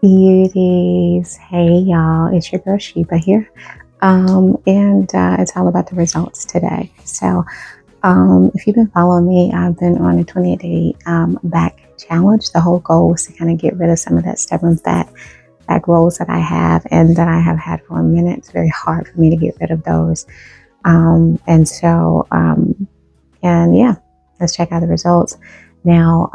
Beauties. Hey y'all, it's your girl Sheba here. And it's all about the results today. So if you've been following me, I've been on a 28-day back challenge. The whole goal was to kind of get rid of some of that stubborn fat back rolls that I have and that I have had for a minute. It's very hard for me to get rid of those. And yeah, let's check out the results. Now,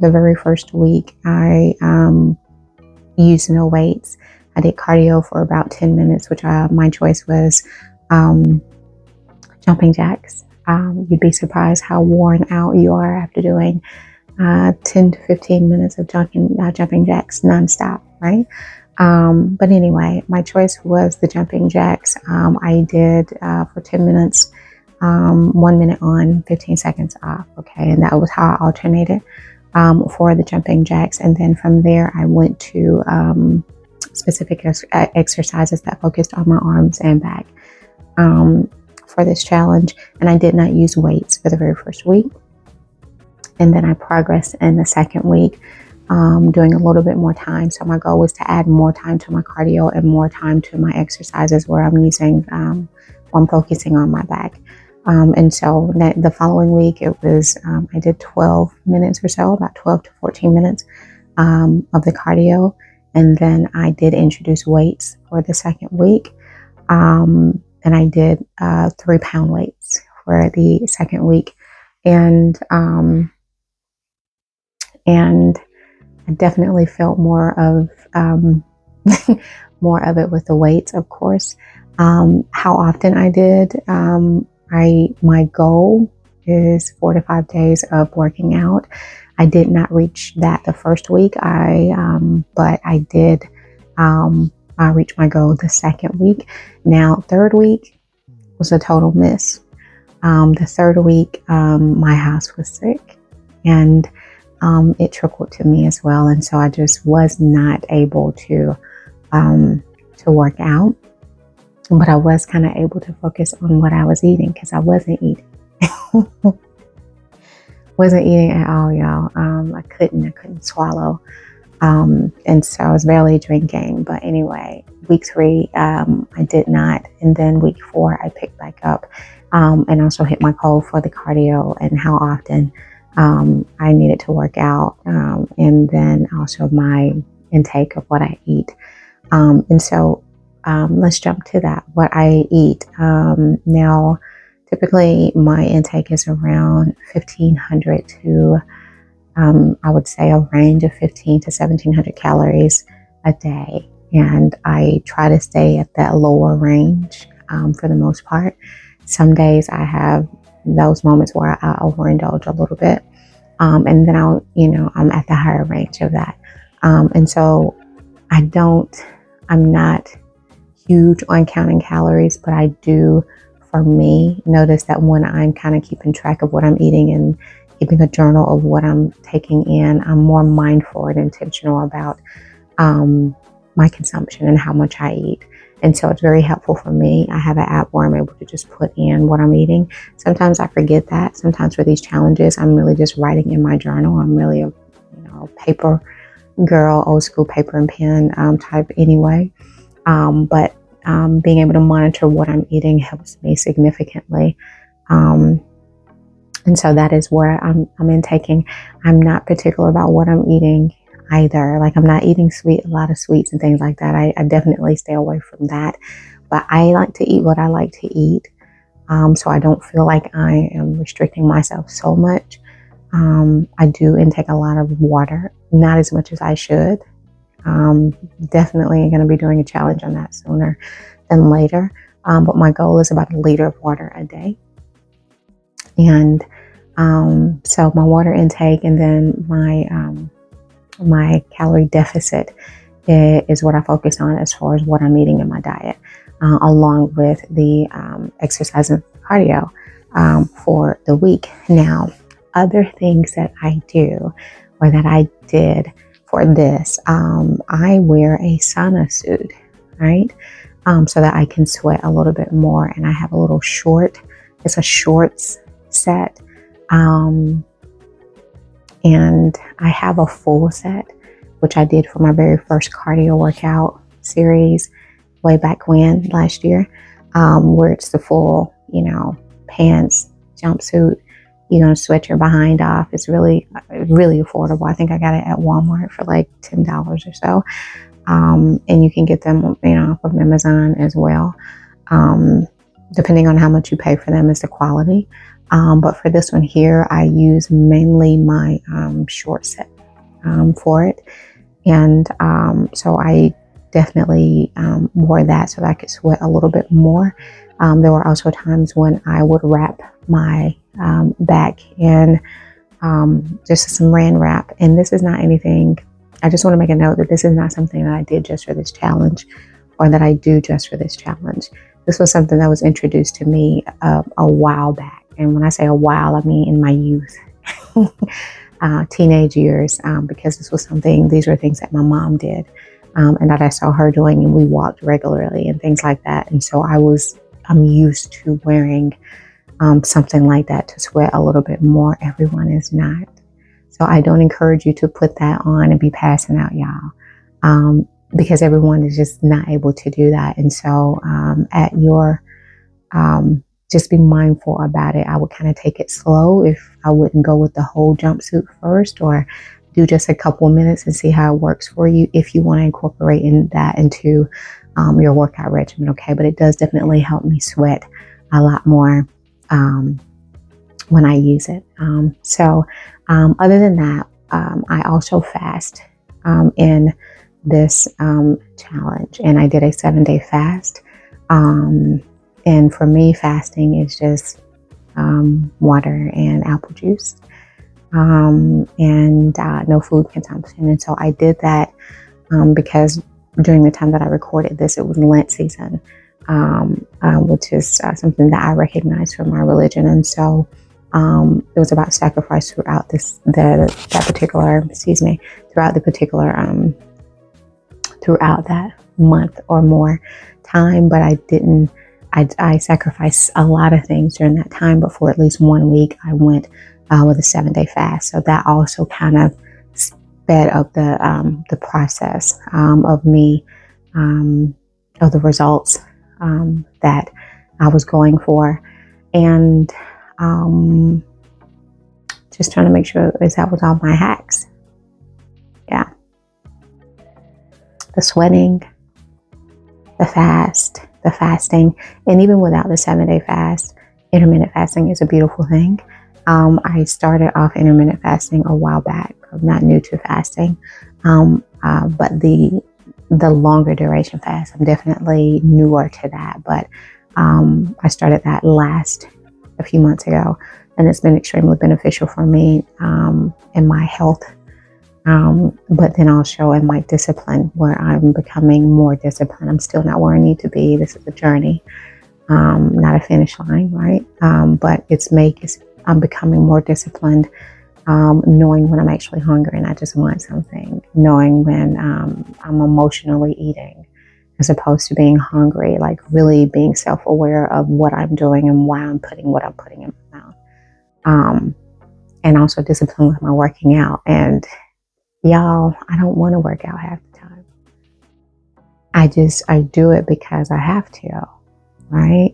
the very first week, I used no weights. I did cardio for about 10 minutes, which my choice was jumping jacks. You'd be surprised how worn out you are after doing 10 to 15 minutes of jumping jacks nonstop, right? But anyway, my choice was the jumping jacks. I did for 10 minutes, 1 minute on, 15 seconds off. Okay, and that was how I alternated for the jumping jacks. And then from there, I went to specific exercises that focused on my arms and back for this challenge. And I did not use weights for the very first week. And then I progressed in the second week, doing a little bit more time. So my goal was to add more time to my cardio and more time to my exercises where I'm focusing on my back. And so the following week, it was, I did 12 minutes or so, about 12 to 14 minutes of the cardio. And then I did introduce weights for the second week. And I did 3-pound weights for the second week. And I definitely felt more of more of it with the weights, of course. How often I did, my goal is 4 to 5 days of working out. I did not reach that the first week, but I did reach my goal the second week. Now, third week was a total miss. The third week, my house was sick, and it trickled to me as well, and so I just was not able to work out. But I was kind of able to focus on what I was eating because I wasn't eating. Wasn't eating at all, y'all. I couldn't swallow. And so I was barely drinking. But anyway, week 3, I did not. And then week 4, I picked back up and also hit my goal for the cardio and how often I needed to work out. And then also my intake of what I eat. And so let's jump to that, what I eat. Now, typically my intake is around 1,500 to, I would say a range of 1,500 to 1,700 calories a day. And I try to stay at that lower range for the most part. Some days I have those moments where I overindulge a little bit. And then I'm at the higher range of that. And so I'm not huge on counting calories, but I do, for me, notice that when I'm kind of keeping track of what I'm eating and keeping a journal of what I'm taking in, I'm more mindful and intentional about my consumption and how much I eat. And so it's very helpful for me. I have an app where I'm able to just put in what I'm eating. Sometimes I forget that. Sometimes for these challenges, I'm really just writing in my journal. I'm really a paper girl, old school paper and pen type anyway. But being able to monitor what I'm eating helps me significantly. And so that is where I'm intaking. I'm not particular about what I'm eating either. Like, I'm not eating a lot of sweets and things like that. I definitely stay away from that. But I like to eat what I like to eat. So I don't feel like I am restricting myself so much. I do intake a lot of water, not as much as I should. Definitely going to be doing a challenge on that sooner than later. But my goal is about 1 liter of water a day. And so my water intake and then my calorie deficit is what I focus on as far as what I'm eating in my diet, along with the exercise and cardio for the week. Now, other things that I do or that I did for this, I wear a sauna suit, right? So that I can sweat a little bit more. And I have a little short, it's a shorts set And I have a full set, which I did for my very first cardio workout series way back when, last year, where it's the full, pants, jumpsuit. You're going to sweat your behind off. It's really, really affordable. I think I got it at Walmart for like $10 or so. And you can get them, off of Amazon as well. Depending on how much you pay for them is the quality. But for this one here, I use mainly my short set for it. And so I definitely wore that so that I could sweat a little bit more. There were also times when I would wrap my back in just some Saran wrap. And this is not anything, I just want to make a note that this is not something that I did just for this challenge or that I do just for this challenge. This was something that was introduced to me a while back. And when I say a while, I mean in my youth, teenage years, because these were things that my mom did and that I saw her doing, and we walked regularly and things like that. And so I'm used to wearing something like that to sweat a little bit more. Everyone is not. So I don't encourage you to put that on and be passing out, y'all, because everyone is just not able to do that. And so at your, just be mindful about it. I would kind of take it slow if I wouldn't go with the whole jumpsuit first, or do just a couple of minutes and see how it works for you if you want to incorporate that into your workout regimen, okay? But it does definitely help me sweat a lot more when I use it. So other than that, I also fast in this challenge, and I did a 7-day fast. And for me, fasting is just water and apple juice and no food consumption. And so I did that because during the time that I recorded this, it was Lent season, which is something that I recognize from my religion. And so it was about sacrifice throughout throughout that month or more time. But I sacrificed a lot of things during that time, but for at least 1 week, I went with a 7-day fast. So that also kind of sped up the process of me, of the results that I was going for. And just trying to make sure that was all my hacks. Yeah. The sweating, the fasting, and even without the 7-day fast, intermittent fasting is a beautiful thing. I started off intermittent fasting a while back. I'm not new to fasting, but the longer duration fast, I'm definitely newer to that. But I started that a few months ago, and it's been extremely beneficial for me in my health. But then also in my discipline, where I'm becoming more disciplined. I'm still not where I need to be. This is a journey, not a finish line, right? But I'm becoming more disciplined, knowing when I'm actually hungry and I just want something, knowing when I'm emotionally eating as opposed to being hungry, like really being self-aware of what I'm doing and why I'm putting what I'm putting in my mouth. And also discipline with my working out. And y'all, I don't want to work out half the time. I do it because I have to, right?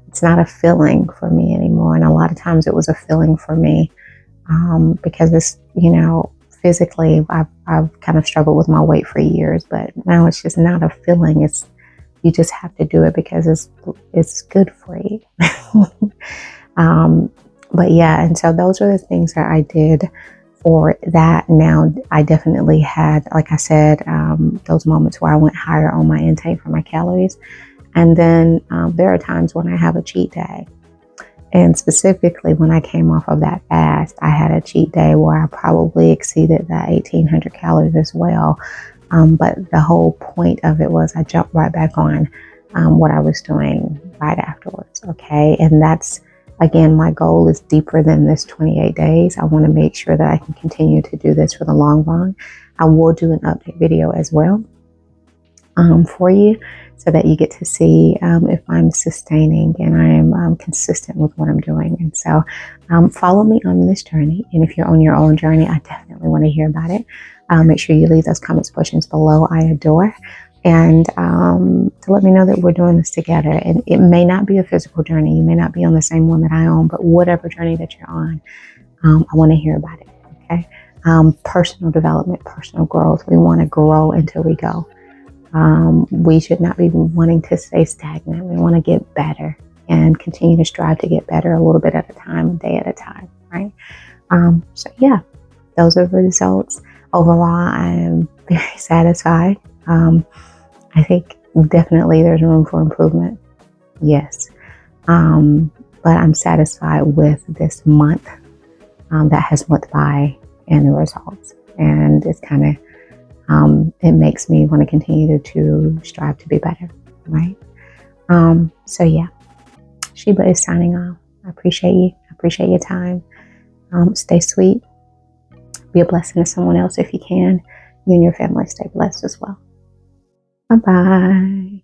It's not a feeling for me anymore. And a lot of times it was a feeling for me because it's, physically, I've kind of struggled with my weight for years, but now it's just not a feeling. You just have to do it because it's good for you. But yeah, and so those are the things that I did for that. Now, I definitely had, like I said, those moments where I went higher on my intake for my calories. And then there are times when I have a cheat day. And specifically when I came off of that fast, I had a cheat day where I probably exceeded that 1,800 calories as well. But the whole point of it was I jumped right back on what I was doing right afterwards. Okay. And that's, again, my goal is deeper than this 28 days. I want to make sure that I can continue to do this for the long run. I will do an update video as well for you, so that you get to see if I'm sustaining and I am consistent with what I'm doing. And so follow me on this journey. And if you're on your own journey, I definitely want to hear about it. Make sure you leave those comments portions below. I adore. And to let me know that we're doing this together. And it may not be a physical journey. You may not be on the same one that I own, but whatever journey that you're on, I want to hear about it. Okay. Personal development, personal growth. We want to grow until we go. We should not be wanting to stay stagnant. We want to get better and continue to strive to get better a little bit at a time, a day at a time, right? So yeah, those are the results. Overall, I am very satisfied. I think definitely there's room for improvement. Yes. But I'm satisfied with this month that has went by and the results. And it's kind of it makes me want to continue to strive to be better, right? So yeah, Sheba is signing off. I appreciate you. I appreciate your time. Stay sweet. Be a blessing to someone else if you can. You and your family stay blessed as well. Bye-bye.